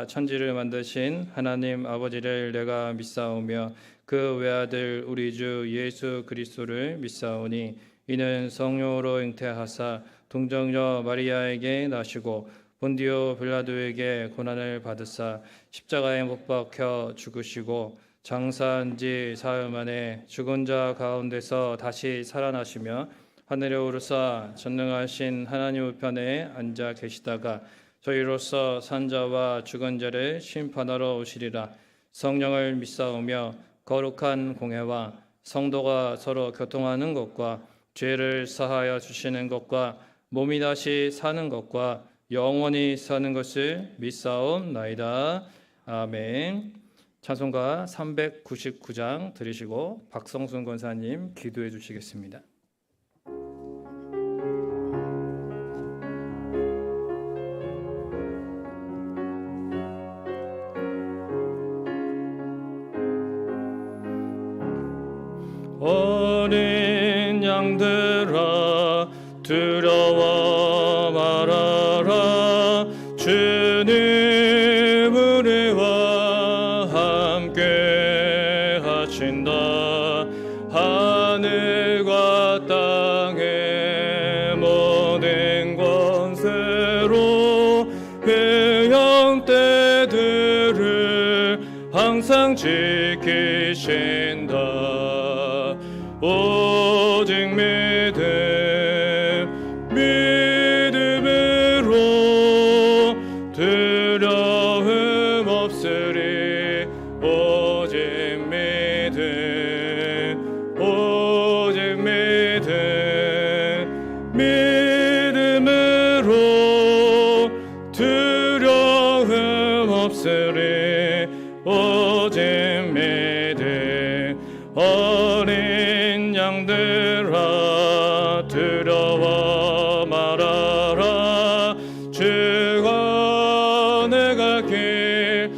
천지를 만드신 하나님 아버지를 내가 믿사오며 그 외아들 우리 주 예수 그리스도를 믿사오니 이는 성령으로 잉태하사 동정녀 마리아에게 나시고 본디오 빌라도에게 고난을 받으사 십자가에 못 박혀 죽으시고 장사한 지 사흘 만에 죽은 자 가운데서 다시 살아나시며 하늘에 오르사 전능하신 하나님 우편에 앉아 계시다가 저희로서 산자와 죽은 자를 심판하러 오시리라. 성령을 믿사오며 거룩한 공회와 성도가 서로 교통하는 것과 죄를 사하여 주시는 것과 몸이 다시 사는 것과 영원히 사는 것을 믿사옵나이다. 아멘. 찬송가 399장 들으시고 박성순 권사님 기도해 주시겠습니다. 어린 양들아 두려워 말아라. 주님 우리와 함께 하신다. 하늘과 땅의 모든 권세로 회영 때들을 항상 지키신다. 오직 믿음으로 두려움 없으리. 오직 믿음으로 두려움 없으리. 오직 믿음. 어린 양들아 두려워 말아라. 주가 내가 길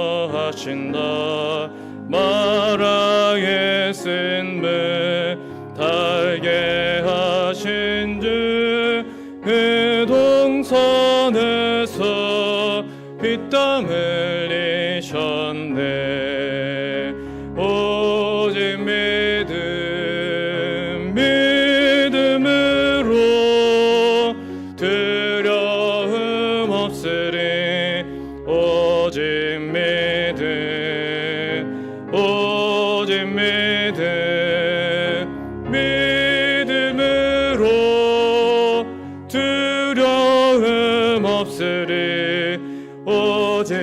인도하신다. 마라의 쓴물 달게 하신 주 그 동산에서 피땀 흘리셨네. 오직 믿음으로 두려움 없으리. 오직 믿음으로 두려움 없으리. 오직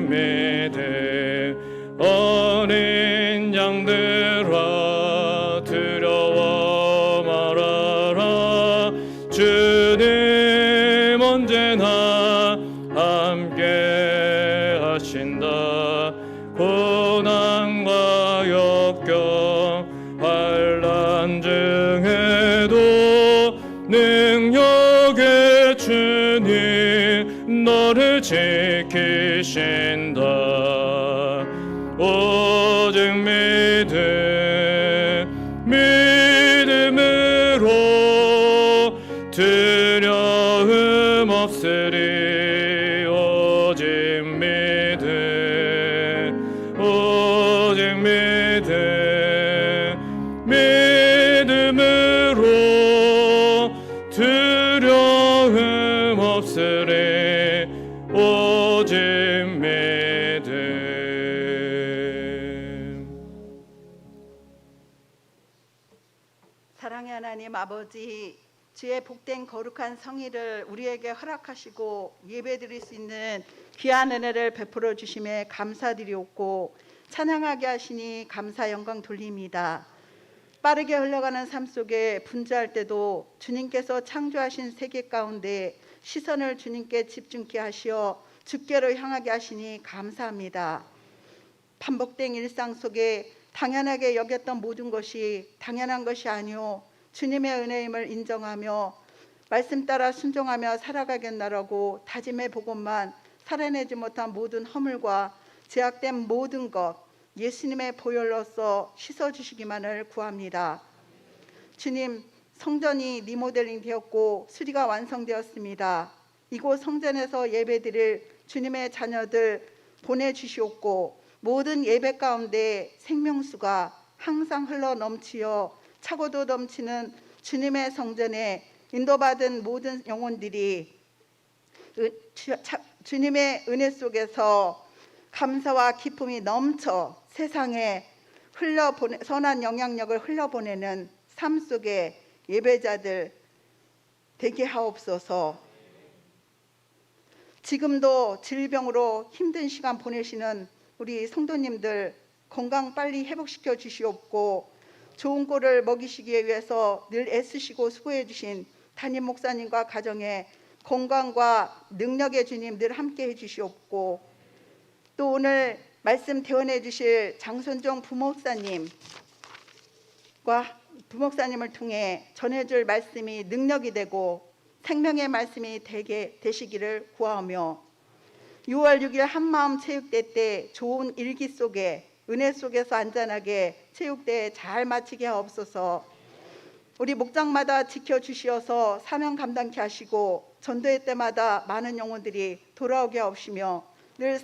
믿음. 어린 양들아 두려워 말아라. 주님 언제나 함께 하신다. 고난과 역경 환난 중에도 능력의 주님 너를 지키신다. 오직 믿음으로 두려움 없으리. 오직 믿음으로 두려움 없으리. 오직 믿음. 사랑의 하나님 아버지, 주의 복된 거룩한 성의를 우리에게 허락하시고 예배드릴 수 있는 귀한 은혜를 베풀어 주심에 감사드리옵고 찬양하게 하시니 감사 영광 돌립니다. 빠르게 흘러가는 삶 속에 분주할 때도 주님께서 창조하신 세계 가운데 시선을 주님께 집중케 하시어 주께로 향하게 하시니 감사합니다. 반복된 일상 속에 당연하게 여겼던 모든 것이 당연한 것이 아니오 주님의 은혜임을 인정하며 말씀 따라 순종하며 살아가겠나라고 다짐해 보고만 살아내지 못한 모든 허물과 제약된 모든 것 예수님의 보혈로서 씻어주시기만을 구합니다. 주님, 성전이 리모델링 되었고 수리가 완성되었습니다. 이곳 성전에서 예배드릴 주님의 자녀들 보내주시옵고 모든 예배 가운데 생명수가 항상 흘러 넘치어 차고도 넘치는 주님의 성전에 인도받은 모든 영혼들이 주님의 은혜 속에서 감사와 기쁨이 넘쳐 세상에 선한 영향력을 흘려보내는 삶 속에 예배자들 되게 하옵소서. 지금도 질병으로 힘든 시간 보내시는 우리 성도님들 건강 빨리 회복시켜 주시옵고 좋은 꼴을 먹이시기 위해서 늘 애쓰시고 수고해 주신 담임 목사님과 가정에 건강과 능력의 주님 늘 함께해 주시옵고 또 오늘 말씀 대언해 주실 장선종 부목사님을 통해 전해줄 말씀이 능력이 되고 생명의 말씀이 되시기를 구하며 6월 6일 한마음 체육대 때 좋은 일기 속에 은혜 속에서 안전하게 체육대회 잘 마치게 하옵소서. 우리 목장마다 지켜주시어서 사명 감당케 하시고 전도회 때마다 많은 영혼들이 돌아오게 하옵시며 늘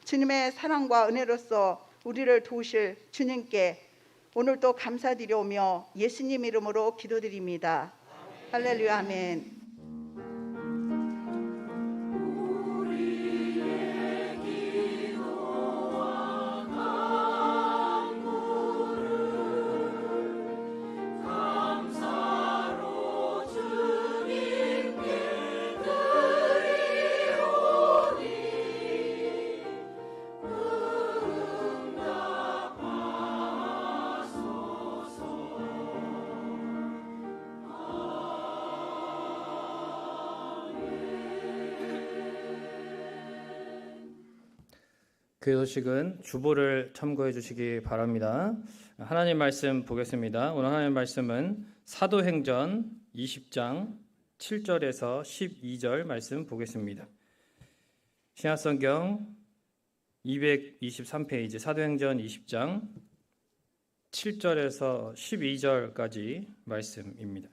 주님의 사랑과 은혜로서 우리를 도우실 주님께 오늘도 감사드리오며 예수님 이름으로 기도드립니다. 할렐루야 아멘. 그 소식은 주보를 참고해 주시기 바랍니다. 하나님 말씀 보겠습니다. 오늘 하나님 말씀은 사도행전 20장 7절에서 12절 말씀 보겠습니다. 신약성경 223페이지 사도행전 20장 7절에서 12절까지 말씀입니다.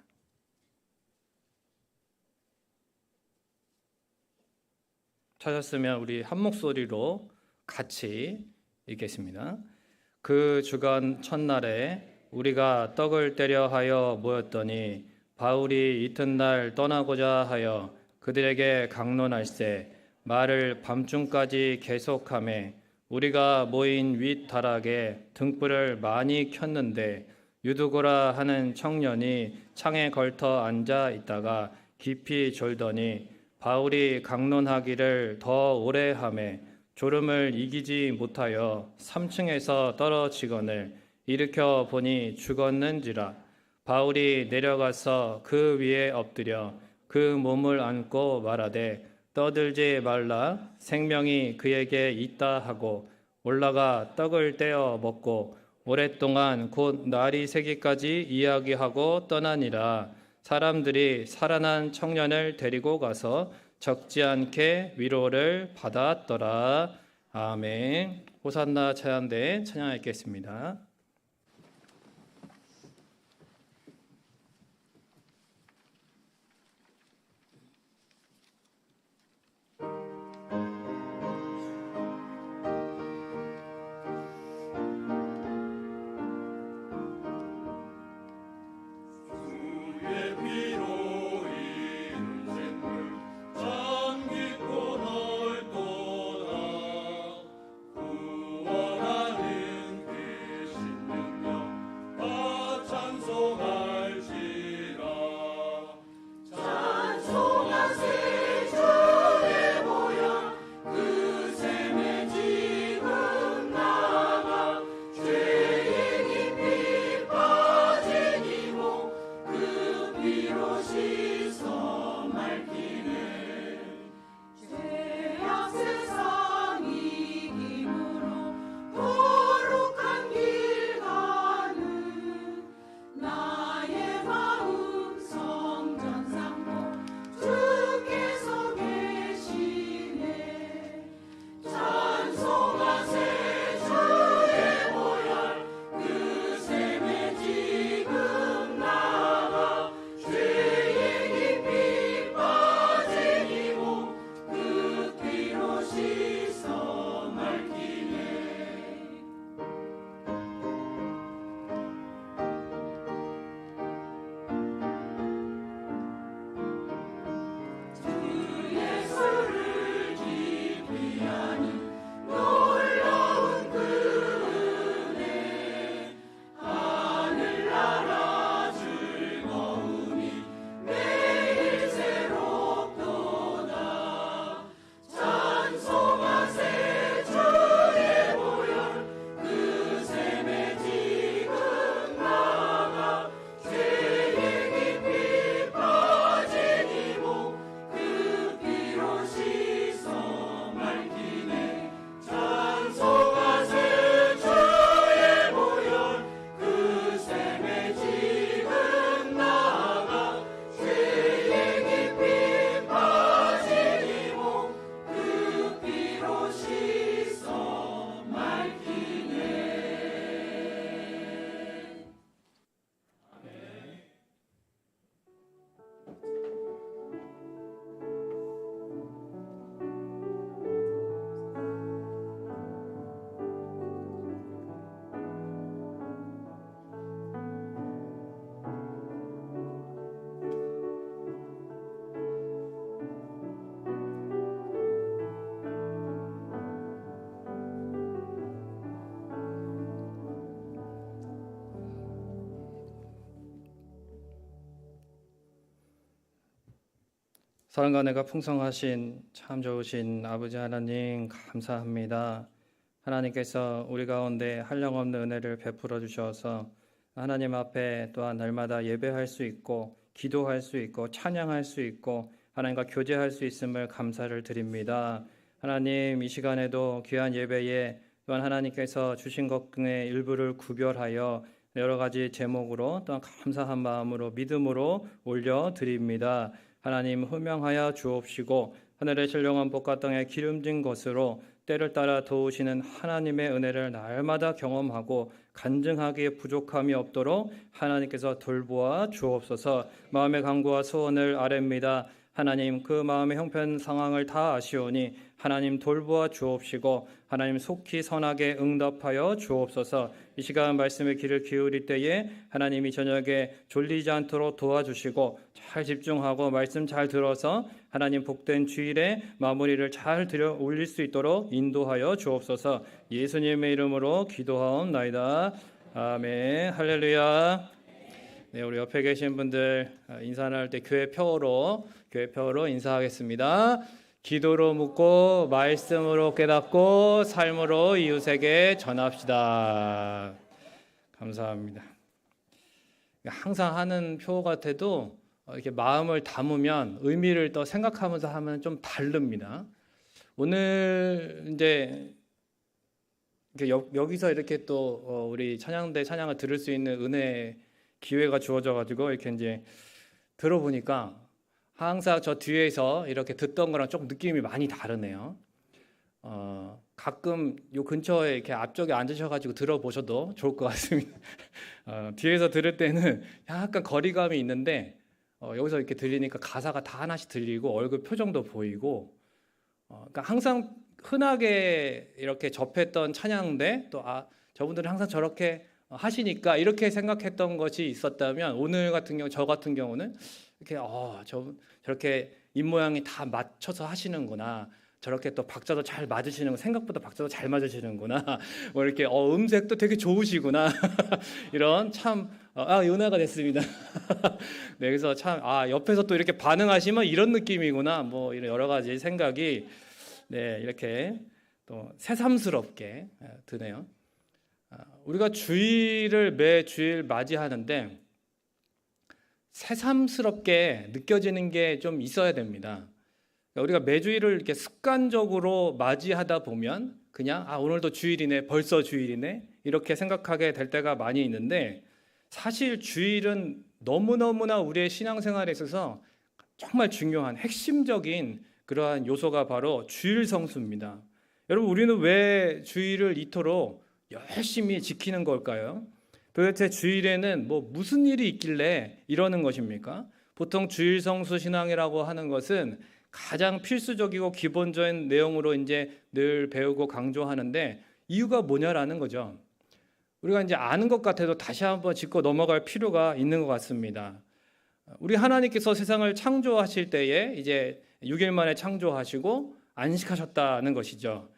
찾았으면 우리 한 목소리로 같이 읽겠습니다. 그 주간 첫날에 우리가 떡을 떼려 하여 모였더니 바울이 이튿날 떠나고자 하여 그들에게 강론할세 말을 밤중까지 계속하매 우리가 모인 윗다락에 등불을 많이 켰는데 유두고라 하는 청년이 창에 걸터 앉아 있다가 깊이 졸더니 바울이 강론하기를 더 오래 하매 졸음을 이기지 못하여 3층에서 떨어지거늘 일으켜 보니 죽었는지라. 바울이 내려가서 그 위에 엎드려 그 몸을 안고 말하되 떠들지 말라 생명이 그에게 있다 하고 올라가 떡을 떼어 먹고 오랫동안 곧 날이 새기까지 이야기하고 떠나니라. 사람들이 살아난 청년을 데리고 가서 적지 않게 위로를 받았더라. 아멘. 호산나 찬양대 찬양하겠습니다. 구원하는 그 사랑과 은혜가 풍성하신 참 좋으신 아버지 하나님 감사합니다. 하나님께서 우리 가운데 한량없는 은혜를 베풀어 주셔서 하나님 앞에 또한 날마다 예배할 수 있고 기도할 수 있고 찬양할 수 있고 하나님과 교제할 수 있음을 감사를 드립니다. 하나님 이 시간에도 귀한 예배에 또한 하나님께서 주신 것 중에 일부를 구별하여 여러 가지 제목으로 또한 감사한 마음으로 믿음으로 올려드립니다. 하나님 호명하여 주옵시고 하늘의 신령한 복과 땅의 기름진 것으로 때를 따라 도우시는 하나님의 은혜를 날마다 경험하고 간증하기에 부족함이 없도록 하나님께서 돌보아 주옵소서. 마음의 간구와 소원을 아뢰입니다. 하나님 그 마음의 형편 상황을 다 아시오니 하나님 돌보아 주옵시고 하나님 속히 선하게 응답하여 주옵소서. 이 시간 말씀의 귀를 기울일 때에 하나님이 저녁에 졸리지 않도록 도와주시고 잘 집중하고 말씀 잘 들어서 하나님 복된 주일에 마무리를 잘 드려 올릴 수 있도록 인도하여 주옵소서. 예수님의 이름으로 기도하옵나이다. 아멘. 할렐루야. 네, 우리 옆에 계신 분들 인사 나눌 때 교회표로 인사하겠습니다. 기도로 묻고 말씀으로 깨닫고 삶으로 이웃에게 전합시다. 감사합니다. 항상 하는 표 같아도 이렇게 마음을 담으면 의미를 또 생각하면서 하면 좀 다릅니다. 오늘 이제 여기서 이렇게 또 우리 찬양대 찬양을 들을 수 있는 은혜 기회가 주어져 가지고 이렇게 이제 들어보니까 항상 저 뒤에서 이렇게 듣던 거랑 조금 느낌이 많이 다르네요. 가끔 요 근처에 이렇게 앞쪽에 앉으셔가지고 들어보셔도 좋을 것 같습니다. 뒤에서 들을 때는 약간 거리감이 있는데 여기서 이렇게 들리니까 가사가 다 하나씩 들리고 얼굴 표정도 보이고, 그러니까 항상 흔하게 이렇게 접했던 찬양인데 또 저분들은 항상 저렇게 하시니까 이렇게 생각했던 것이 있었다면 오늘 같은 경우 저 같은 경우는 이렇게 저렇게 입 모양이 다 맞춰서 하시는구나. 저렇게 또 박자도 잘 맞으시는 생각보다 박자도 잘 맞으시는구나. 뭐 이렇게 음색도 되게 좋으시구나. 이런 참 은혜가 됐습니다. 네, 그래서 참 옆에서 또 이렇게 반응하시면 이런 느낌이구나. 뭐 이런 여러 가지 생각이 네 이렇게 또 새삼스럽게 드네요. 우리가 주일을 매 주일 맞이하는데 새삼스럽게 느껴지는 게 좀 있어야 됩니다. 우리가 매주일을 이렇게 습관적으로 맞이하다 보면 그냥 오늘도 주일이네, 벌써 주일이네 이렇게 생각하게 될 때가 많이 있는데, 사실 주일은 너무너무나 우리의 신앙생활에 있어서 정말 중요한 핵심적인 그러한 요소가 바로 주일 성수입니다. 여러분, 우리는 왜 주일을 이토록 열심히 지키는 걸까요? 도대체 주일에는 무슨 일이 있길래 이러는 것입니까? 보통 주일 성수 신앙이라고 하는 것은 가장 필수적이고 기본적인 내용으로 이제 늘 배우고 강조하는데, 이유가 뭐냐라는 거죠. 우리가 이제 아는 것 같아도 다시 한번 짚고 넘어갈 필요가 있는 것 같습니다. 우리 하나님께서 세상을 창조하실 때에 이제 6일 만에 창조하시고 안식하셨다는 것이죠.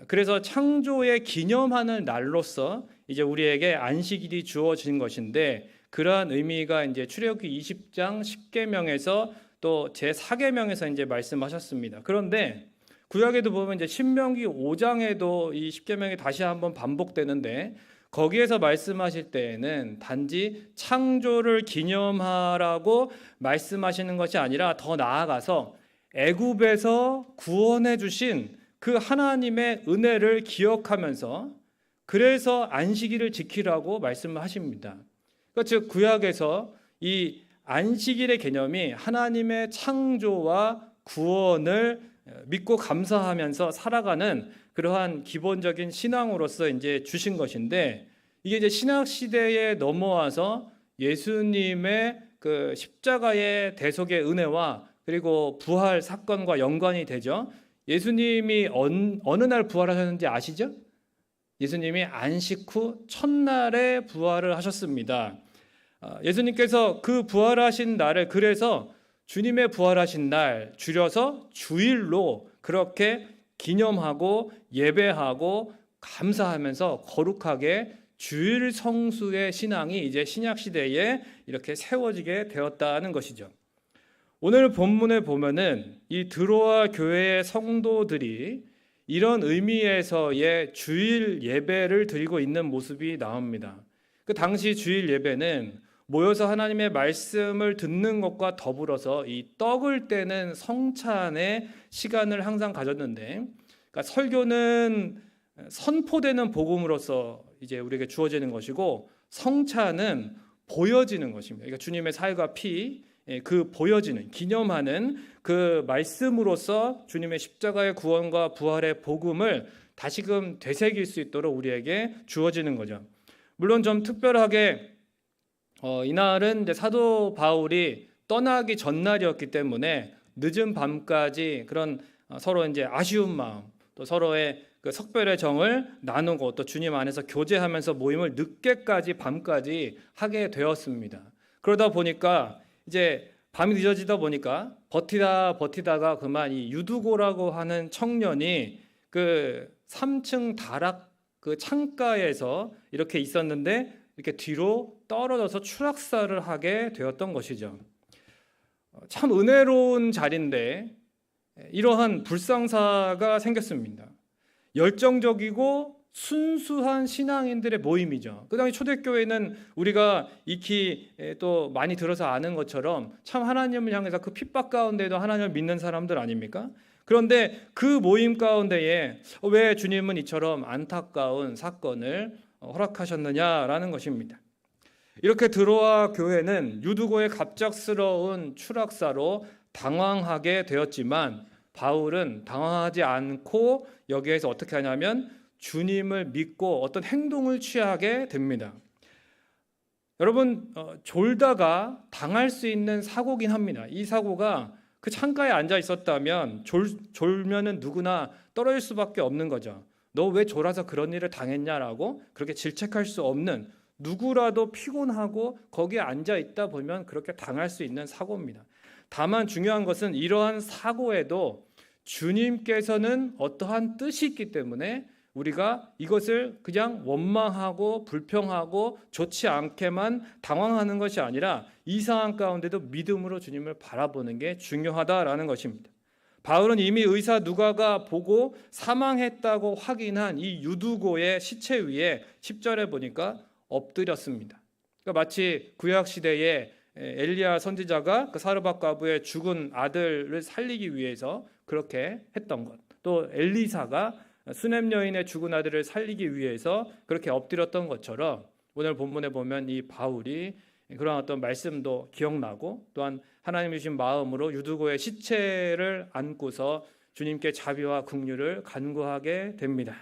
그래서 창조의 기념하는 날로서 이제 우리에게 안식일이 주어진 것인데, 그러한 의미가 이제 출애굽기 20장 10계명에서 또 제4계명에서 이제 말씀하셨습니다. 그런데 구약에도 보면 이제 신명기 5장에도 이 10계명이 다시 한번 반복되는데, 거기에서 말씀하실 때에는 단지 창조를 기념하라고 말씀하시는 것이 아니라 더 나아가서 애굽에서 구원해 주신 그 하나님의 은혜를 기억하면서 그래서 안식일을 지키라고 말씀을 하십니다. 그러니까 즉 구약에서 이 안식일의 개념이 하나님의 창조와 구원을 믿고 감사하면서 살아가는 그러한 기본적인 신앙으로서 이제 주신 것인데, 이게 이제 신약 시대에 넘어와서 예수님의 그 십자가의 대속의 은혜와 그리고 부활 사건과 연관이 되죠. 예수님이 어느 날 부활하셨는지 아시죠? 예수님이 안식 후 첫날에 부활을 하셨습니다. 예수님께서 그 부활하신 날을 그래서 주님의 부활하신 날 줄여서 주일로 그렇게 기념하고 예배하고 감사하면서 거룩하게 주일 성수의 신앙이 이제 신약 시대에 이렇게 세워지게 되었다는 것이죠. 오늘 본문에 보면은 이 드로아 교회의 성도들이 이런 의미에서의 주일 예배를 드리고 있는 모습이 나옵니다. 그 당시 주일 예배는 모여서 하나님의 말씀을 듣는 것과 더불어서 이 떡을 떼는 성찬의 시간을 항상 가졌는데, 그러니까 설교는 선포되는 복음으로서 이제 우리에게 주어지는 것이고, 성찬은 보여지는 것입니다. 그러니까 주님의 살과 피, 그 보여지는, 기념하는 그 말씀으로서 주님의 십자가의 구원과 부활의 복음을 다시금 되새길 수 있도록 우리에게 주어지는 거죠. 물론 좀 특별하게 이날은 이제 사도 바울이 떠나기 전날이었기 때문에 늦은 밤까지 그런 서로 이제 아쉬운 마음, 또 서로의 그 석별의 정을 나누고 또 주님 안에서 교제하면서 모임을 늦게까지 밤까지 하게 되었습니다. 그러다 보니까 이제 밤이 늦어지다 보니까 버티다가 그만 이 유두고라고 하는 청년이 그 3층 다락 그 창가에서 이렇게 있었는데 이렇게 뒤로 떨어져서 추락사를 하게 되었던 것이죠. 참 은혜로운 자리인데 이러한 불상사가 생겼습니다. 열정적이고 순수한 신앙인들의 모임이죠. 그 당시 초대교회는 우리가 익히 또 많이 들어서 아는 것처럼 참 하나님을 향해서 그 핍박 가운데도 하나님을 믿는 사람들 아닙니까? 그런데 그 모임 가운데에 왜 주님은 이처럼 안타까운 사건을 허락하셨느냐라는 것입니다. 이렇게 드로아 교회는 유두고의 갑작스러운 추락사로 당황하게 되었지만 바울은 당황하지 않고 여기에서 어떻게 하냐면 주님을 믿고 어떤 행동을 취하게 됩니다. 여러분 졸다가 당할 수 있는 사고긴 합니다. 이 사고가 그 창가에 앉아 있었다면 졸면은 누구나 떨어질 수밖에 없는 거죠. 너 왜 졸아서 그런 일을 당했냐라고 그렇게 질책할 수 없는, 누구라도 피곤하고 거기에 앉아 있다 보면 그렇게 당할 수 있는 사고입니다. 다만 중요한 것은 이러한 사고에도 주님께서는 어떠한 뜻이 있기 때문에 우리가 이것을 그냥 원망하고 불평하고 좋지 않게만 당황하는 것이 아니라 이 상황 가운데도 믿음으로 주님을 바라보는 게 중요하다라는 것입니다. 바울은 이미 의사 누가가 보고 사망했다고 확인한 이 유두고의 시체 위에 10절에 보니까 엎드렸습니다. 그러니까 마치 구약시대에 엘리야 선지자가 그 사르밧 과부의 죽은 아들을 살리기 위해서 그렇게 했던 것, 또 엘리사가 수넴 여인의 죽은 아들을 살리기 위해서 그렇게 엎드렸던 것처럼 오늘 본문에 보면 이 바울이 그런 어떤 말씀도 기억나고 또한 하나님이 주신 마음으로 유두고의 시체를 안고서 주님께 자비와 긍휼을 간구하게 됩니다.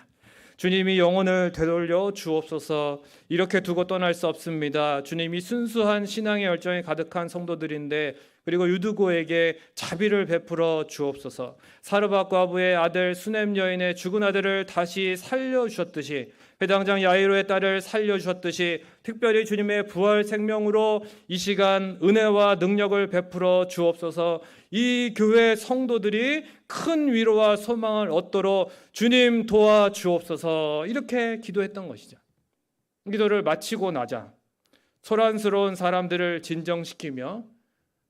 주님이 영혼을 되돌려 주옵소서. 이렇게 두고 떠날 수 없습니다. 주님이 순수한 신앙의 열정이 가득한 성도들인데 그리고 유두고에게 자비를 베풀어 주옵소서. 사르밧 과부의 아들 수넴 여인의 죽은 아들을 다시 살려주셨듯이 회당장 야이로의 딸을 살려주셨듯이 특별히 주님의 부활 생명으로 이 시간 은혜와 능력을 베풀어 주옵소서. 이 교회 성도들이 큰 위로와 소망을 얻도록 주님 도와 주옵소서. 이렇게 기도했던 것이죠. 기도를 마치고 나자 소란스러운 사람들을 진정시키며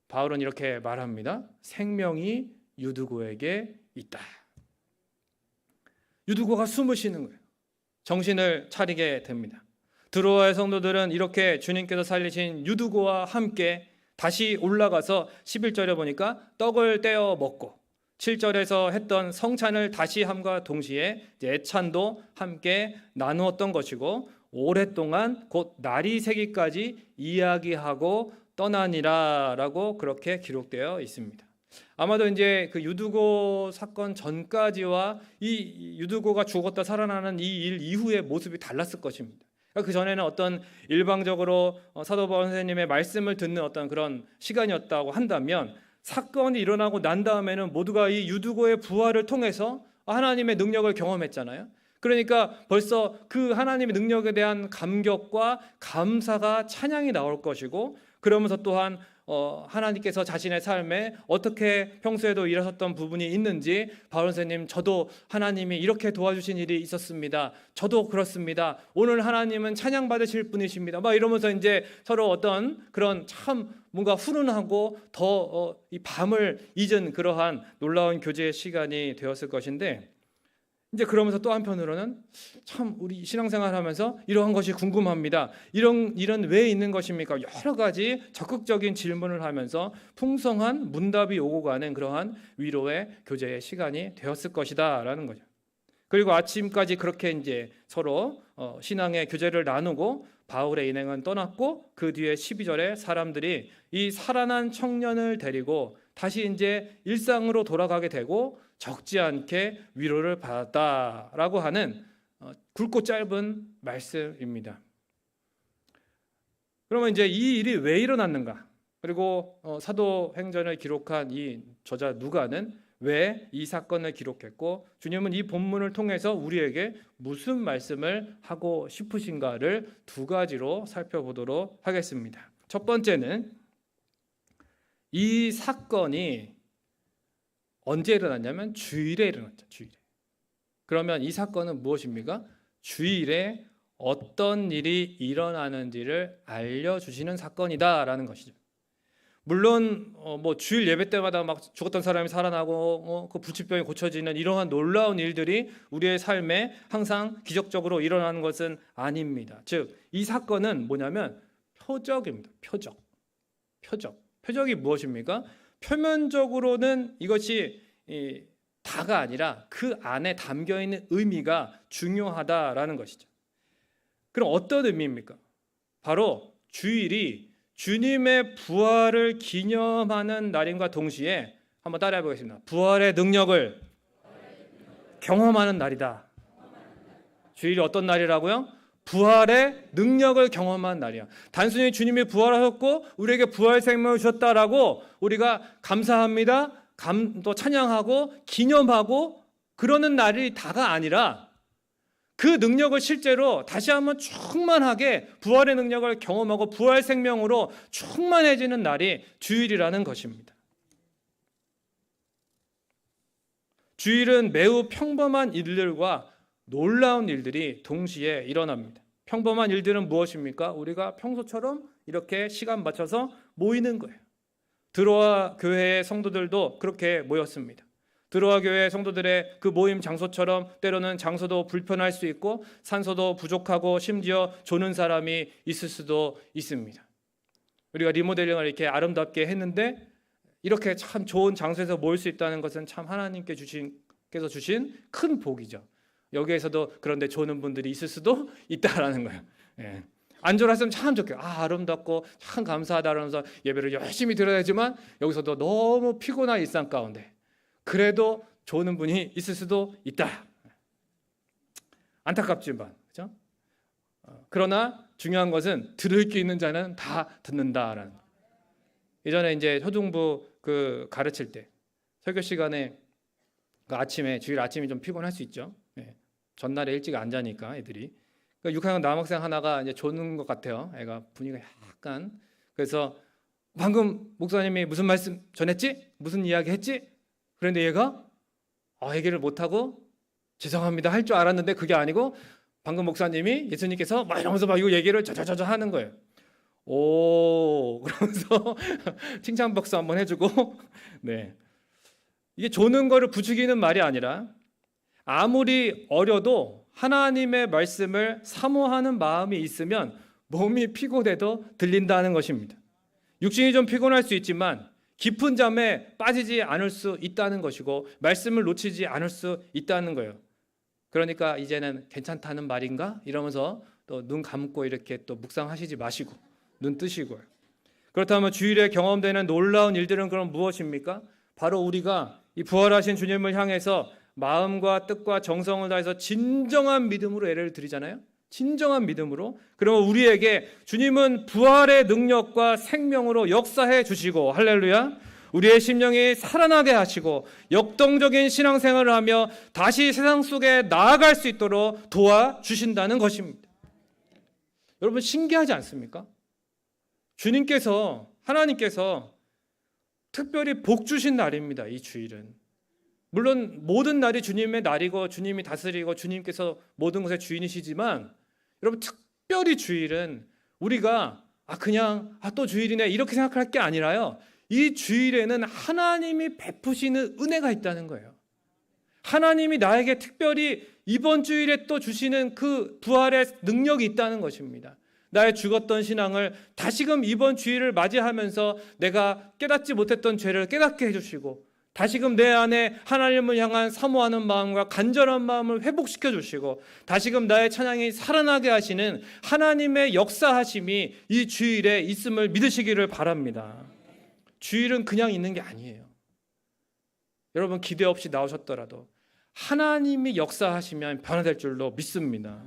바울은 이렇게 말합니다. 생명이 유두고에게 있다. 유두고가 숨을 쉬는 거예요. 정신을 차리게 됩니다. 드로아의 성도들은 이렇게 주님께서 살리신 유두고와 함께 다시 올라가서 11절에 보니까 떡을 떼어 먹고 7절에서 했던 성찬을 다시 함과 동시에 애찬도 함께 나누었던 것이고 오랫동안 곧 날이 새기까지 이야기하고 떠나니라라고 그렇게 기록되어 있습니다. 아마도 이제 그 유두고 사건 전까지와 이 유두고가 죽었다 살아나는 이 일 이후의 모습이 달랐을 것입니다. 그 전에는 어떤 일방적으로 사도 바울 선생님의 말씀을 듣는 어떤 그런 시간이었다고 한다면 사건이 일어나고 난 다음에는 모두가 이 유두고의 부활을 통해서 하나님의 능력을 경험했잖아요. 그러니까 벌써 그 하나님의 능력에 대한 감격과 감사가 찬양이 나올 것이고 그러면서 또한 하나님께서 자신의 삶에 어떻게 평소에도 일하셨던 부분이 있는지 바울 선생님 저도 하나님이 이렇게 도와주신 일이 있었습니다. 저도 그렇습니다. 오늘 하나님은 찬양 받으실 분이십니다. 막 이러면서 이제 서로 어떤 그런 참 뭔가 훈훈하고 더 이 밤을 잊은 그러한 놀라운 교제의 시간이 되었을 것인데 이제 그러면서 또 한편으로는 참 우리 신앙생활하면서 이러한 것이 궁금합니다. 이런 일은 왜 있는 것입니까? 여러 가지 적극적인 질문을 하면서 풍성한 문답이 오고 가는 그러한 위로의 교제의 시간이 되었을 것이다라는 거죠. 그리고 아침까지 그렇게 이제 서로 신앙의 교제를 나누고 바울의 인행은 떠났고 그 뒤에 12절에 사람들이 이 살아난 청년을 데리고 다시 이제 일상으로 돌아가게 되고 적지 않게 위로를 받았다라고 하는 굵고 짧은 말씀입니다. 그러면 이제 이 일이 왜 일어났는가? 그리고 사도행전을 기록한 이 저자 누가는 왜 이 사건을 기록했고 주님은 이 본문을 통해서 우리에게 무슨 말씀을 하고 싶으신가를 두 가지로 살펴보도록 하겠습니다. 첫 번째는 이 사건이 언제 일어났냐면 주일에 일어났죠. 주일에. 그러면 이 사건은 무엇입니까? 주일에 어떤 일이 일어나는지를 알려주시는 사건이다라는 것이죠. 물론 뭐 주일 예배 때마다 막 죽었던 사람이 살아나고 그 불치병이 고쳐지는 이러한 놀라운 일들이 우리의 삶에 항상 기적적으로 일어나는 것은 아닙니다. 즉 이 사건은 뭐냐면 표적입니다. 표적이 무엇입니까? 표면적으로는 이것이 다가 아니라 그 안에 담겨 있는 의미가 중요하다라는 것이죠. 그럼 어떤 의미입니까? 바로 주일이 주님의 부활을 기념하는 날임과 동시에 한번 따라해 보겠습니다. 부활의 능력을 경험하는 날이다. 주일이 어떤 날이라고요? 부활의 능력을 경험한 날이야. 단순히 주님이 부활하셨고 우리에게 부활 생명을 주셨다라고 우리가 감사합니다. 또 찬양하고 기념하고 그러는 날이 다가 아니라 그 능력을 실제로 다시 한번 충만하게 부활의 능력을 경험하고 부활 생명으로 충만해지는 날이 주일이라는 것입니다. 주일은 매우 평범한 일들과 놀라운 일들이 동시에 일어납니다. 평범한 일들은 무엇입니까? 우리가 평소처럼 이렇게 시간 맞춰서 모이는 거예요. 드로아 교회의 성도들도 그렇게 모였습니다. 드로아 교회 성도들의 그 모임 장소처럼 때로는 장소도 불편할 수 있고 산소도 부족하고 심지어 조는 사람이 있을 수도 있습니다. 우리가 리모델링을 이렇게 아름답게 했는데 이렇게 참 좋은 장소에서 모일 수 있다는 것은 참 하나님께서 주신 큰 복이죠. 여기에서도 그런데 조는 분들이 있을 수도 있다라는 거예요. 예. 안 졸았으면 참 좋겠어요. 아름답고 참 감사하다 그러면서 예배를 열심히 드려야 되지만 여기서도 너무 피곤한 일상 가운데 그래도 조는 분이 있을 수도 있다. 안타깝지만 그렇죠? 그러나 중요한 것은 들을 게 있는 자는 다 듣는다라는. 예전에 이제 초중부 그 가르칠 때 설교 시간에 그 아침에 주일 아침이 좀 피곤할 수 있죠. 네. 전날에 일찍 안 자니까 애들이. 그러니까 6학년 남학생 하나가 이제 조는 것 같아요. 애가 분위기가 약간. 그래서 방금 목사님이 무슨 말씀 전했지? 무슨 이야기 했지? 그런데 얘가 얘기를 못하고 죄송합니다 할 줄 알았는데 그게 아니고 방금 목사님이 예수님께서 막 이러면서 막 이거 얘기를 저저저저 하는 거예요. 오 그러면서 칭찬 박수 한번 해주고 네. 이게 조는 거를 부추기는 말이 아니라 아무리 어려도 하나님의 말씀을 사모하는 마음이 있으면 몸이 피곤해도 들린다는 것입니다. 육신이 좀 피곤할 수 있지만 깊은 잠에 빠지지 않을 수 있다는 것이고 말씀을 놓치지 않을 수 있다는 거예요. 그러니까 이제는 괜찮다는 말인가? 이러면서 또 눈 감고 이렇게 또 묵상하시지 마시고 눈 뜨시고요. 그렇다면 주일에 경험되는 놀라운 일들은 그럼 무엇입니까? 바로 우리가 이 부활하신 주님을 향해서 마음과 뜻과 정성을 다해서 진정한 믿음으로 예배를 드리잖아요. 진정한 믿음으로. 그러면 우리에게 주님은 부활의 능력과 생명으로 역사해 주시고 할렐루야. 우리의 심령이 살아나게 하시고 역동적인 신앙생활을 하며 다시 세상 속에 나아갈 수 있도록 도와주신다는 것입니다. 여러분 신기하지 않습니까? 주님께서 하나님께서 특별히 복 주신 날입니다. 이 주일은. 물론 모든 날이 주님의 날이고 주님이 다스리고 주님께서 모든 것의 주인이시지만 여러분, 특별히 주일은 우리가 그냥 또 주일이네 이렇게 생각할 게 아니라요, 이 주일에는 하나님이 베푸시는 은혜가 있다는 거예요. 하나님이 나에게 특별히 이번 주일에 또 주시는 그 부활의 능력이 있다는 것입니다. 나의 죽었던 신앙을 다시금 이번 주일을 맞이하면서 내가 깨닫지 못했던 죄를 깨닫게 해주시고, 다시금 내 안에 하나님을 향한 사모하는 마음과 간절한 마음을 회복시켜 주시고, 다시금 나의 찬양이 살아나게 하시는 하나님의 역사하심이 이 주일에 있음을 믿으시기를 바랍니다. 주일은 그냥 있는 게 아니에요. 여러분, 기대 없이 나오셨더라도 하나님이 역사하시면 변화될 줄로 믿습니다.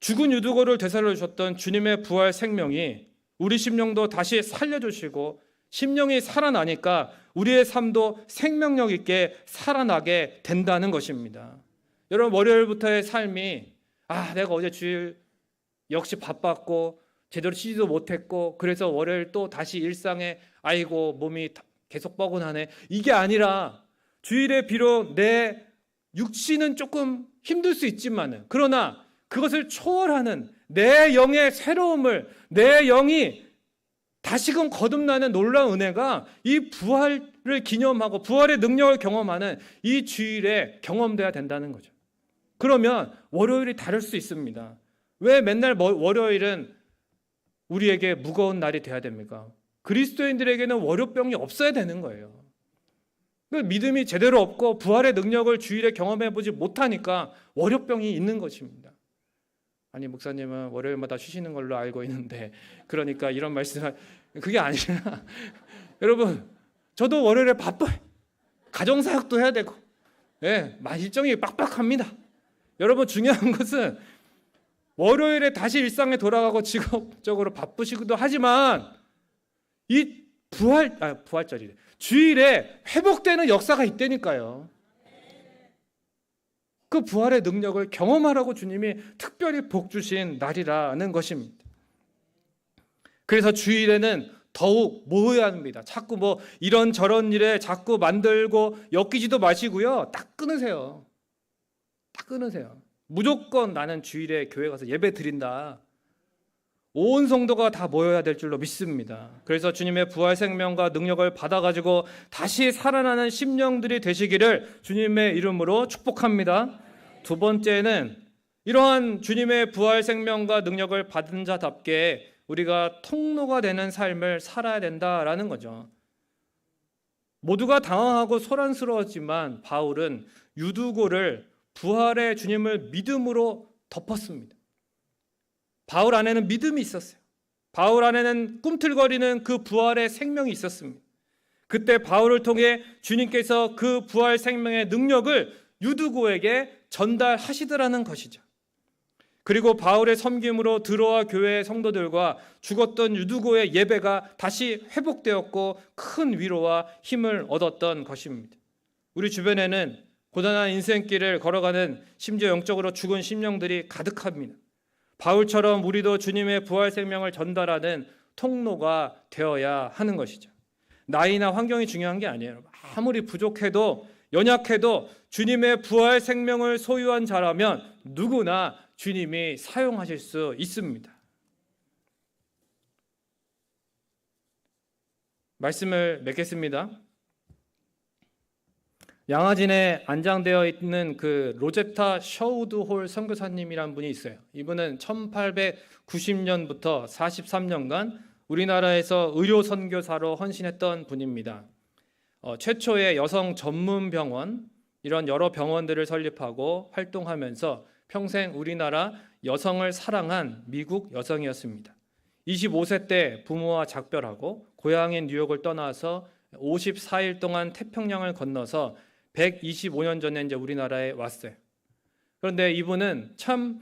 죽은 유두고를 되살려 주셨던 주님의 부활 생명이 우리 심령도 다시 살려주시고, 심령이 살아나니까 우리의 삶도 생명력 있게 살아나게 된다는 것입니다. 여러분, 월요일부터의 삶이 내가 어제 주일 역시 바빴고 제대로 쉬지도 못했고 그래서 월요일 또 다시 일상에 몸이 계속 뻐근하네, 이게 아니라 주일에 비록 내 육신은 조금 힘들 수 있지만 그러나 그것을 초월하는 내 영의 새로움을, 내 영이 다시금 거듭나는 놀라운 은혜가 이 부활을 기념하고 부활의 능력을 경험하는 이 주일에 경험돼야 된다는 거죠. 그러면 월요일이 다를 수 있습니다. 왜 맨날 월요일은 우리에게 무거운 날이 돼야 됩니까? 그리스도인들에게는 월요병이 없어야 되는 거예요. 믿음이 제대로 없고 부활의 능력을 주일에 경험해보지 못하니까 월요병이 있는 것입니다. 아니, 목사님은 월요일마다 쉬시는 걸로 알고 있는데 그러니까 이런 말씀을, 그게 아니라 여러분, 저도 월요일에 바빠요. 가정사역도 해야 되고 일정이 빡빡합니다. 여러분, 중요한 것은 월요일에 다시 일상에 돌아가고 직업적으로 바쁘시기도 하지만 이 부활절이래, 주일에 회복되는 역사가 있다니까요. 그 부활의 능력을 경험하라고 주님이 특별히 복 주신 날이라는 것입니다. 그래서 주일에는 더욱 모여야 합니다. 자꾸 이런저런 일에 자꾸 만들고 엮이지도 마시고요, 딱 끊으세요. 딱 끊으세요. 무조건 나는 주일에 교회 가서 예배 드린다. 온 성도가 다 모여야 될 줄로 믿습니다. 그래서 주님의 부활 생명과 능력을 받아가지고 다시 살아나는 심령들이 되시기를 주님의 이름으로 축복합니다. 두 번째는 이러한 주님의 부활 생명과 능력을 받은 자답게 우리가 통로가 되는 삶을 살아야 된다라는 거죠. 모두가 당황하고 소란스러웠지만 바울은 유두고를 부활의 주님을 믿음으로 덮었습니다. 바울 안에는 믿음이 있었어요. 바울 안에는 꿈틀거리는 그 부활의 생명이 있었습니다. 그때 바울을 통해 주님께서 그 부활 생명의 능력을 유두고에게 전달하시더라는 것이죠. 그리고 바울의 섬김으로 드로아 교회의 성도들과 죽었던 유두고의 예배가 다시 회복되었고 큰 위로와 힘을 얻었던 것입니다. 우리 주변에는 고단한 인생길을 걸어가는 심지어 영적으로 죽은 심령들이 가득합니다. 바울처럼 우리도 주님의 부활 생명을 전달하는 통로가 되어야 하는 것이죠. 나이나 환경이 중요한 게 아니에요. 아무리 부족해도 연약해도 주님의 부활 생명을 소유한 자라면 누구나 주님이 사용하실 수 있습니다. 말씀을 맺겠습니다. 양화진에 안장되어 있는 그 로제타 셔우드홀 선교사님이란 분이 있어요. 이분은 1890년부터 43년간 우리나라에서 의료 선교사로 헌신했던 분입니다. 최초의 여성 전문 병원, 이런 여러 병원들을 설립하고 활동하면서 평생 우리나라 여성을 사랑한 미국 여성이었습니다. 25세 때 부모와 작별하고 고향인 뉴욕을 떠나서 54일 동안 태평양을 건너서 125년 전에 이제 우리나라에 왔어요. 그런데 이분은 참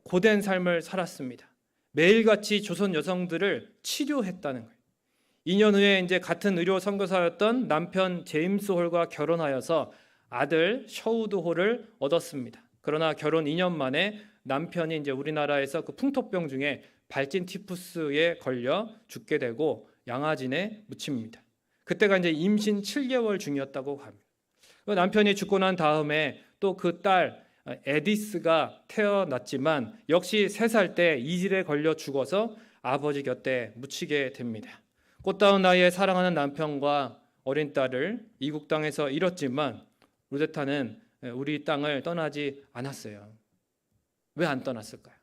고된 삶을 살았습니다. 매일같이 조선 여성들을 치료했다는 거예요. 2년 후에 이제 같은 의료 선교사였던 남편 제임스 홀과 결혼하여서 아들 셔우드 홀을 얻었습니다. 그러나 결혼 2년 만에 남편이 이제 우리나라에서 그 풍토병 중에 발진 티푸스에 걸려 죽게 되고 양화진에 묻힙니다. 그때가 이제 임신 7개월 중이었다고 합니다. 남편이 죽고 난 다음에 또 그 딸 에디스가 태어났지만 역시 3살 때 이질에 걸려 죽어서 아버지 곁에 묻히게 됩니다. 꽃다운 나이에 사랑하는 남편과 어린 딸을 이국 땅에서 잃었지만 로제타는 우리 땅을 떠나지 않았어요. 왜 안 떠났을까요?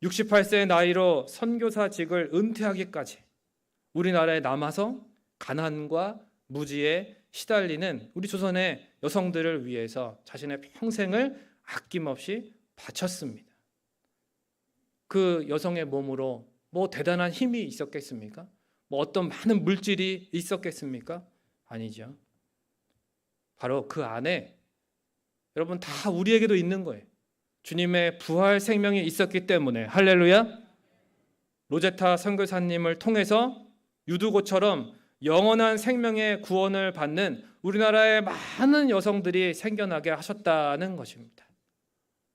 68세의 나이로 선교사직을 은퇴하기까지 우리나라에 남아서 가난과 무지에 시달리는 우리 조선의 여성들을 위해서 자신의 평생을 아낌없이 바쳤습니다. 그 여성의 몸으로 뭐 대단한 힘이 있었겠습니까? 뭐 어떤 많은 물질이 있었겠습니까? 아니죠. 바로 그 안에 여러분 다 우리에게도 있는 거예요. 주님의 부활 생명이 있었기 때문에 할렐루야. 로제타 선교사님을 통해서 유두고처럼 영원한 생명의 구원을 받는 우리나라의 많은 여성들이 생겨나게 하셨다는 것입니다.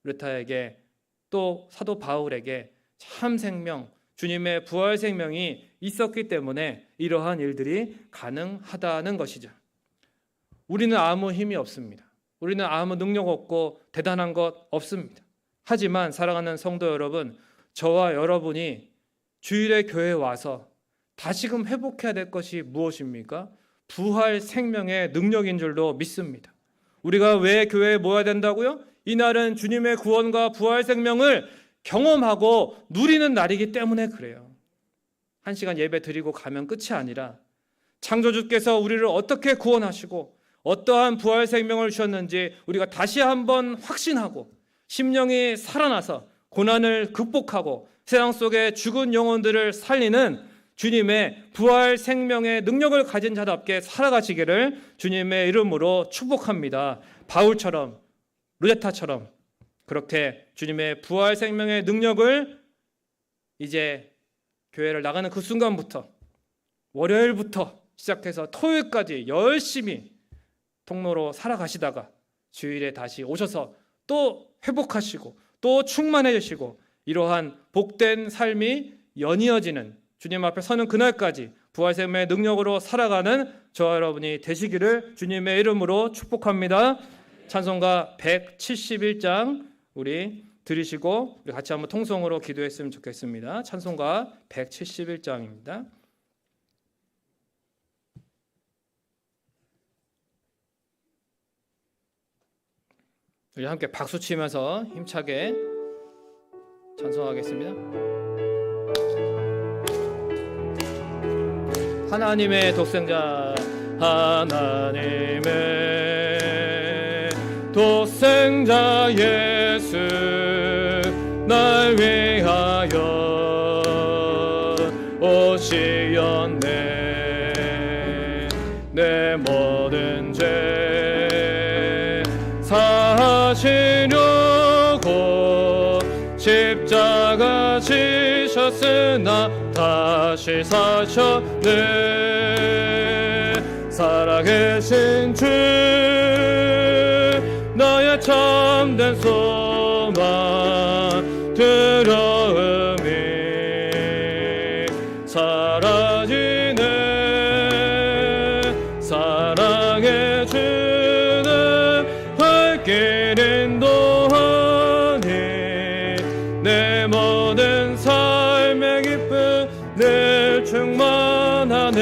로제타에게 또 사도 바울에게 참 생명, 주님의 부활 생명이 있었기 때문에 이러한 일들이 가능하다는 것이죠. 우리는 아무 힘이 없습니다. 우리는 아무 능력 없고 대단한 것 없습니다. 하지만 사랑하는 성도 여러분, 저와 여러분이 주일에 교회에 와서 다시금 회복해야 될 것이 무엇입니까? 부활 생명의 능력인 줄로 믿습니다. 우리가 왜 교회에 모여야 된다고요? 이날은 주님의 구원과 부활 생명을 경험하고 누리는 날이기 때문에 그래요. 1시간 예배 드리고 가면 끝이 아니라 창조주께서 우리를 어떻게 구원하시고 어떠한 부활 생명을 주셨는지 우리가 다시 한번 확신하고 심령이 살아나서 고난을 극복하고 세상 속의 죽은 영혼들을 살리는 주님의 부활 생명의 능력을 가진 자답게 살아가시기를 주님의 이름으로 축복합니다. 바울처럼 로제타처럼 그렇게 주님의 부활 생명의 능력을 이제 교회를 나가는 그 순간부터 월요일부터 시작해서 토요일까지 열심히 통로로 살아가시다가 주일에 다시 오셔서 또 회복하시고 또 충만해지시고 이러한 복된 삶이 연이어지는 주님 앞에 서는 그날까지 부활생명의 능력으로 살아가는 저와 여러분이 되시기를 주님의 이름으로 축복합니다. 찬송가 171장 우리 들으시고 우리 같이 한번 통성으로 기도했으면 좋겠습니다. 찬송가 171장입니다. 우리 함께 박수 치면서 힘차게 찬송하겠습니다. 하나님의 독생자, 하나님의 독생자 예수, 날 위하여 오시었네. 내 모든 죄 사시려고 십자가 지셨으나 다시 사셨네. 살아계신 주, 나의 참된 소망 두려움이 사라지네. 사랑해 주는 발길 인도하니 내 모든 삶의 기쁨 늘 충만하네.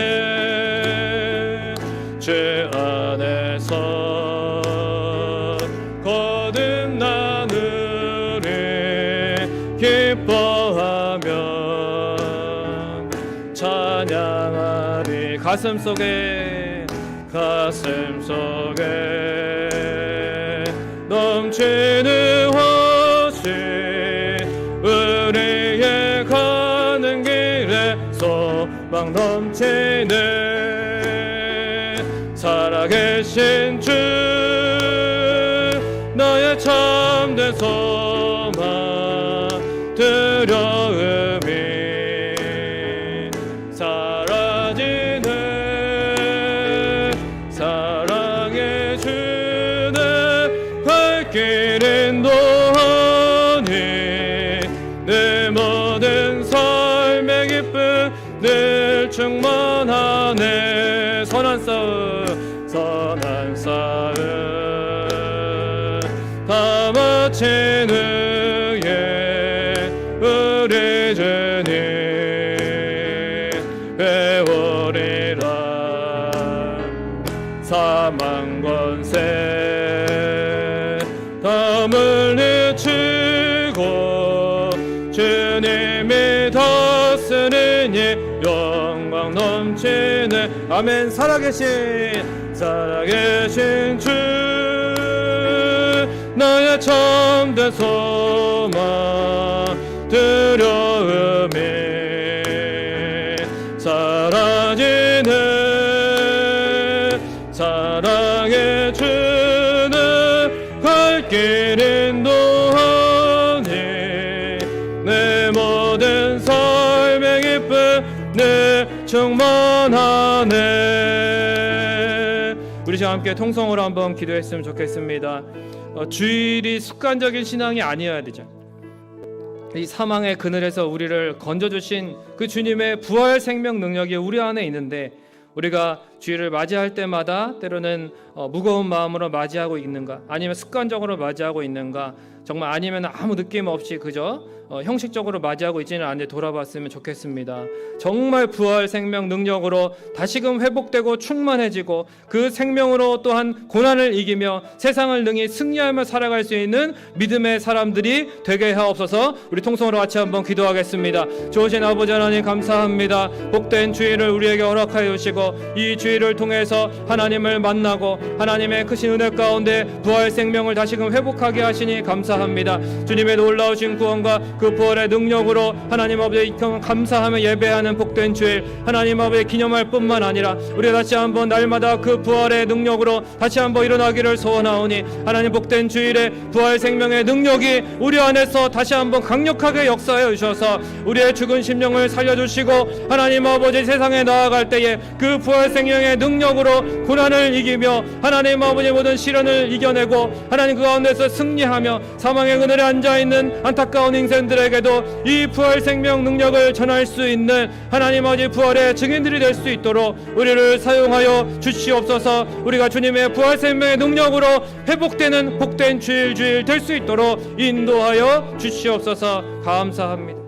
주 안에서 거듭난 우리 기뻐하며 찬양하리. 가슴 속에 넘치는 화신 우리의 가는 길에 소망 넘치네. 살아계신 주, 나의 참된 소망 두려움이 사라지네. 사랑해 주네 발길 인도하니 선한 싸움 다 마친 후에 우리 주님 배우리라. 사망 권세 다 물리치고 주님이 다스리니 영광 넘치네. 아멘. 살아계신 주 나의 참된 소망 두려움이 사라지네. 사랑의 주는 갈 길 인도하니 내 모든 삶의 기쁨 충만하네. 우리 지금 함께 통성으로 한번 기도했으면 좋겠습니다. 주일이 습관적인 신앙이 아니어야 되죠. 이 사망의 그늘에서 우리를 건져주신 그 주님의 부활 생명 능력이 우리 안에 있는데 우리가 주일을 맞이할 때마다 때로는 무거운 마음으로 맞이하고 있는가, 아니면 습관적으로 맞이하고 있는가, 정말 아니면 아무 느낌 없이 그저 형식적으로 맞이하고 있지는 않은데 돌아봤으면 좋겠습니다. 정말 부활 생명 능력으로 다시금 회복되고 충만해지고 그 생명으로 또한 고난을 이기며 세상을 능히 승리하며 살아갈 수 있는 믿음의 사람들이 되게 하옵소서. 우리 통성으로 같이 한번 기도하겠습니다. 좋으신 아버지 하나님 감사합니다. 복된 주일을 우리에게 허락하여 주시고 이 주일을 통해서 하나님을 만나고 하나님의 크신 은혜 가운데 부활 생명을 다시금 회복하게 하시니 감사합니다. 주님의 놀라우신 구원과 그 부활의 능력으로 하나님 아버지 감사하며 예배하는 복된 주일 하나님 아버지 기념할 뿐만 아니라 우리 다시 한번 날마다 그 부활의 능력으로 다시 한번 일어나기를 소원하오니 하나님 복된 주일에 부활 생명의 능력이 우리 안에서 다시 한번 강력하게 역사해 주셔서 우리의 죽은 심령을 살려주시고 하나님 아버지 세상에 나아갈 때에 그 부활 생명의 능력으로 고난을 이기며 하나님 아버지 모든 시련을 이겨내고 하나님 그 가운데서 승리하며 사망의 그늘에 앉아있는 안타까운 인생들에게도 이 부활 생명 능력을 전할 수 있는 하나님 아버지 부활의 증인들이 될 수 있도록 우리를 사용하여 주시옵소서. 우리가 주님의 부활 생명의 능력으로 회복되는 복된 주일 될 수 있도록 인도하여 주시옵소서. 감사합니다.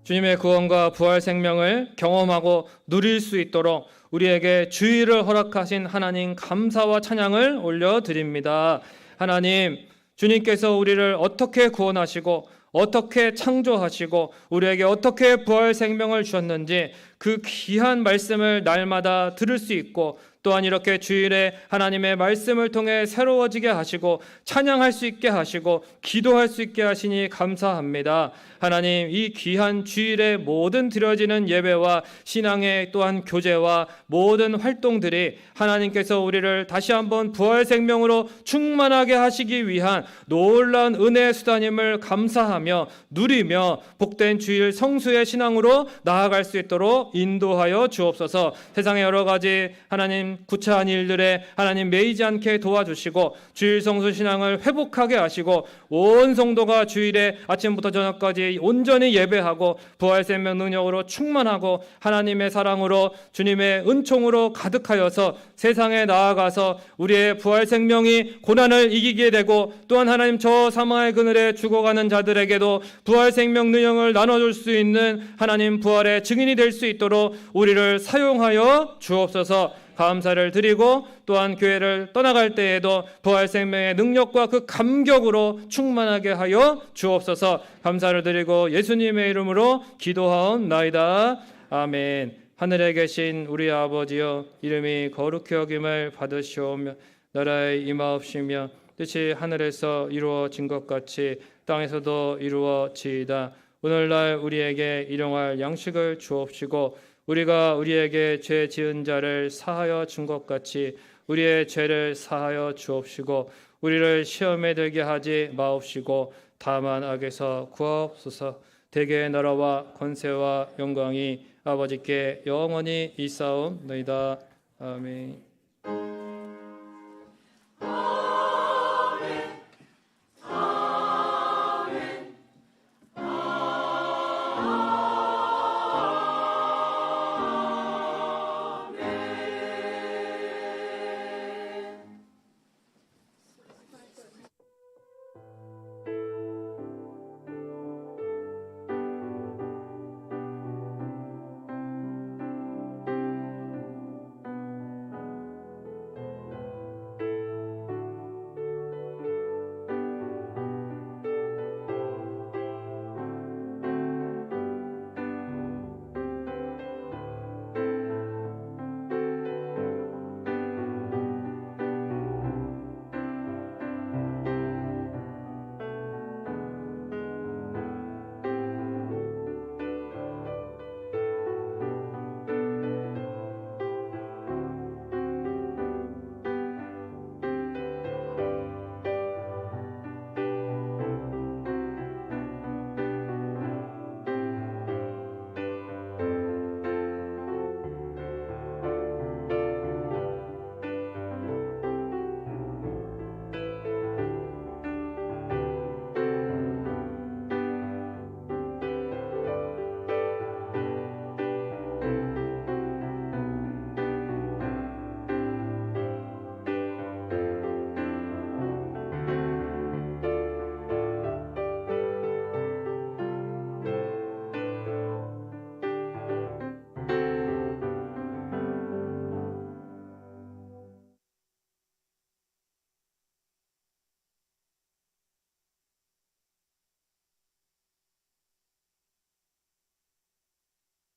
주님의 구원과 부활 생명을 경험하고 누릴 수 있도록 우리에게 주일을 허락하신 하나님 감사와 찬양을 올려드립니다. 하나님, 주님께서 우리를 어떻게 구원하시고 어떻게 창조하시고 우리에게 어떻게 부활 생명을 주셨는지 그 귀한 말씀을 날마다 들을 수 있고 또한 이렇게 주일에 하나님의 말씀을 통해 새로워지게 하시고 찬양할 수 있게 하시고 기도할 수 있게 하시니 감사합니다. 하나님, 이 귀한 주일에 모든 드려지는 예배와 신앙의 또한 교제와 모든 활동들이 하나님께서 우리를 다시 한번 부활 생명으로 충만하게 하시기 위한 놀라운 은혜의 수단임을 감사하며 누리며 복된 주일 성수의 신앙으로 나아갈 수 있도록 인도하여 주옵소서. 세상의 여러 가지 하나님 구차한 일들에 하나님 매이지 않게 도와주시고 주일 성수 신앙을 회복하게 하시고 온 성도가 주일에 아침부터 저녁까지 온전히 예배하고 부활 생명 능력으로 충만하고 하나님의 사랑으로 주님의 은총으로 가득하여서 세상에 나아가서 우리의 부활 생명이 고난을 이기게 되고 또한 하나님 저 사망의 그늘에 죽어가는 자들에게도 부활 생명 능력을 나눠줄 수 있는 하나님 부활의 증인이 될 수 있도록 우리를 사용하여 주옵소서. 감사를 드리고 또한 교회를 떠나갈 때에도 부활 생명의 능력과 그 감격으로 충만하게 하여 주옵소서. 감사를 드리고 예수님의 이름으로 기도하옵나이다. 아멘. 하늘에 계신 우리 아버지여, 이름이 거룩히 여김을 받으시오며 나라의 임하옵시며 뜻이 하늘에서 이루어진 것 같이 땅에서도 이루어지이다. 오늘날 우리에게 일용할 양식을 주옵시고 우리가 우리에게 죄 지은 자를 사하여 준 것 같이 우리의 죄를 사하여 주옵시고 우리를 시험에 들게 하지 마옵시고 다만 악에서 구하옵소서. 대개의 나라와 권세와 영광이 아버지께 영원히 있사옵나이다. 아멘.